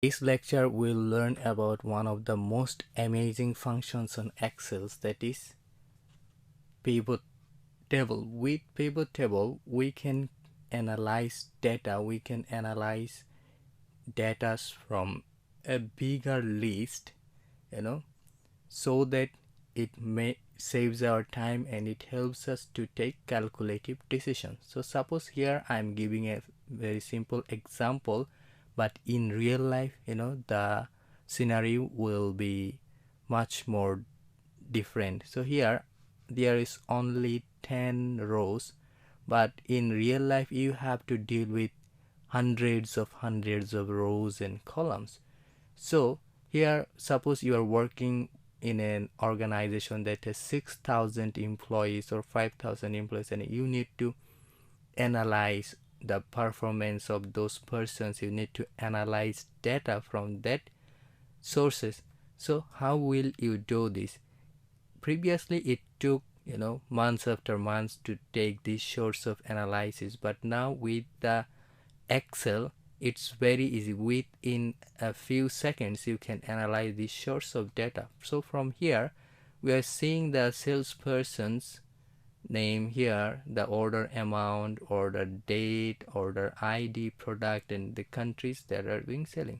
This lecture will learn about one of the most amazing functions on Excel, that is pivot table. With pivot table, we can analyze data. We can analyze data from a bigger list, you know, so that it may saves our time and it helps us to take calculative decisions. So suppose here I'm giving a very simple example, but in real life, the scenario will be much more different. So here there is only 10 rows, but in real life you have to deal with hundreds of rows and columns. So here, suppose you are working in an organization that has 6,000 employees or 5,000 employees, and you need to analyze the performance of those persons. You need to analyze data from that sources. So how will you do this? Previously it took months after months to take these sorts of analysis, but now with the Excel, it's very easy. Within a few seconds you can analyze these sorts of data. So from here we are seeing the salesperson's name here, the order amount, order date, order ID, product, and the countries that are being selling.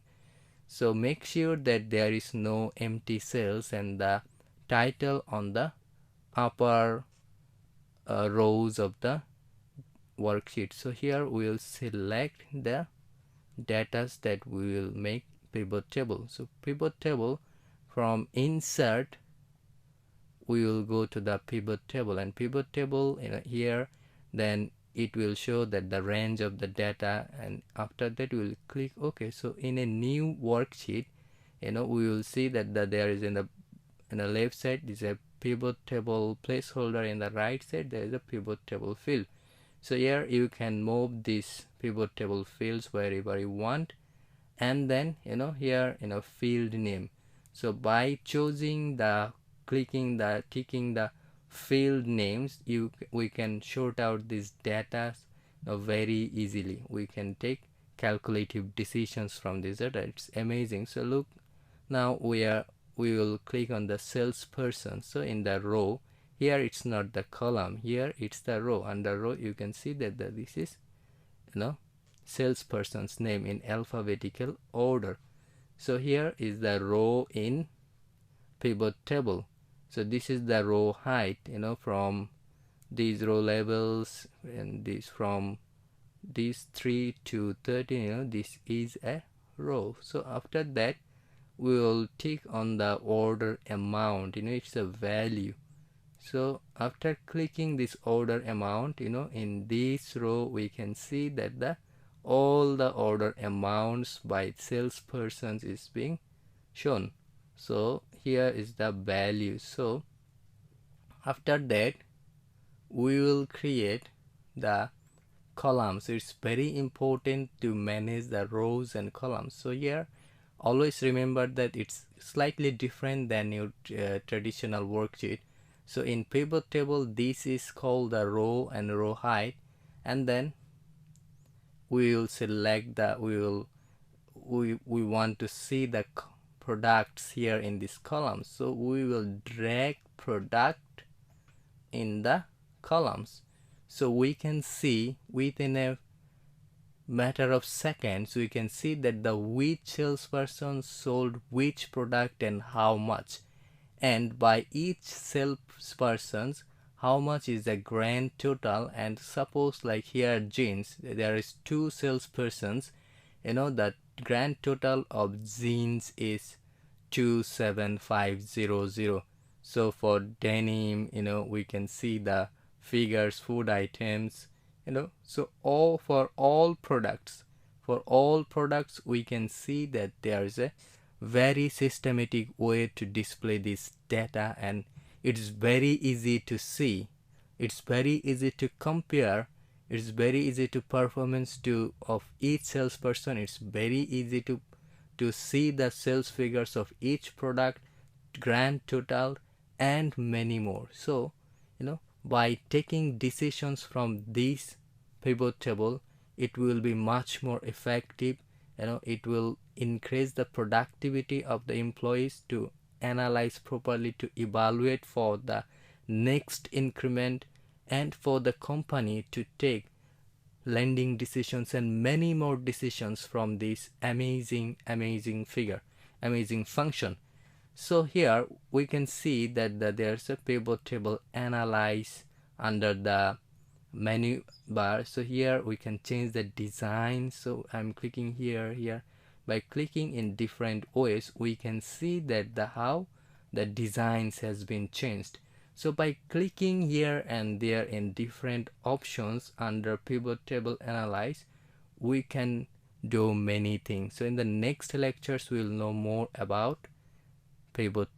So make sure that there is no empty cells and the title on the upper rows of the worksheet. So here we will select the data that we will make pivot table. So pivot table, from insert we will go to the pivot table, and pivot table here, then it will show that the range of the data, and after that we will click OK. So in a new worksheet, we will see that there is in the left side is a pivot table placeholder, in the right side there is a pivot table field. So here you can move these pivot table fields wherever you want, and then here field name. So by ticking the field names, we can sort out these data very easily. We can take calculative decisions from this data. It's amazing. So look, now we will click on the salesperson. So in the row, here it's not the column, here it's the row. Under row you can see that this is salesperson's name in alphabetical order. So here is the row in pivot table. So this is the row height, from these row levels, and this from these 3 to 13, this is a row. So after that we will tick on the order amount, it's a value. So after clicking this order amount, in this row we can see that all the order amounts by salespersons is being shown. So here is the value. So after that we will create the columns. It's very important to manage the rows and columns. So here always remember that it's slightly different than your traditional worksheet. So in pivot table, this is called the row and row height, and then we will select the we want to see the products here in this column. So we will drag product in the columns, so we can see within a matter of seconds we can see that which salesperson sold which product and how much, and by each salespersons how much is the grand total. And suppose like here jeans, there is 2 salespersons, that grand total of jeans is 27500. So for denim, we can see the figures, food items, so for all products we can see that there is a very systematic way to display this data, and it's very easy to see, it's very easy to compare, it's very easy to performance of each salesperson. It's very easy to see the sales figures of each product, grand total, and many more. So by taking decisions from this pivot table, it will be much more effective it will increase the productivity of the employees to analyze properly, to evaluate for the next increment, and for the company to take lending decisions and many more decisions from this amazing figure, amazing function. So here we can see that there's a pivot table analyze under the menu bar. So here we can change the design. So I'm clicking here. By clicking in different ways, we can see that how the designs has been changed. So by clicking here and there in different options under pivot table analyze, we can do many things. So in the next lectures we'll know more about pivot